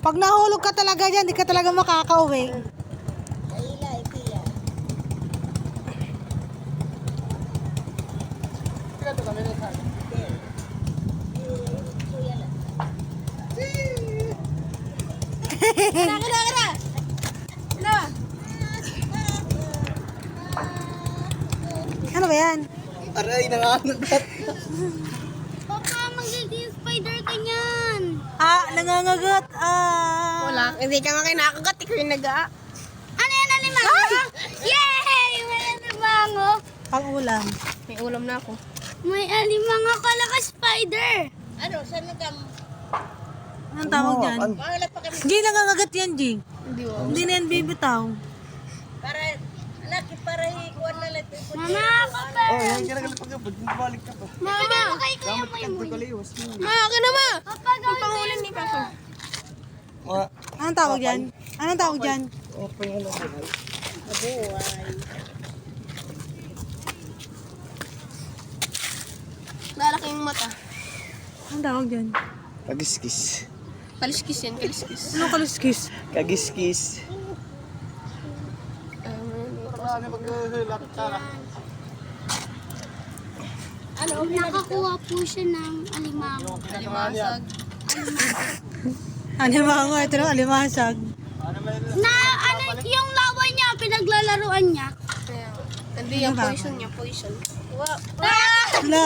Pag nahulog ka talaga dyan, di ka talaga makakauwi. Ano ba yan? Aray, nangangagat. Papa, magiging spider ka niyan. Nangangagat. Wala, hindi ka nga kinakagat, ikaw yung nag-a. Ano yan, alimango? Yay! May alimango. Pang ulam. May ulam na ako. May alimango pala ka spider. Anong tawag dyan? G, nangangagat yan, G. Hindi mo. Hindi na yan bibitaw. Mama, papa. Oh, yan kinagalap ka ba? Balik ka pa. Mama, okay kaya mo yung Kaliwas mo. Ma, akin na ma! Papa, gawin mo Pangulan ni Papa. Anong tawag dyan? Anong tawag dyan? Open yan lang. Lalaki yung mata. Anong tawag dyan? Kagiskis. Kaliskis yan, kaliskis. Anong kaluskis? Kagiskis. Nakakuha po siya ng alimango. Alimasag. Alimango, ito na alimasag. Na, ano, yung laway niya, pinaglalaruan niya. Kaya, hindi yan, poison niya, poison. Wala.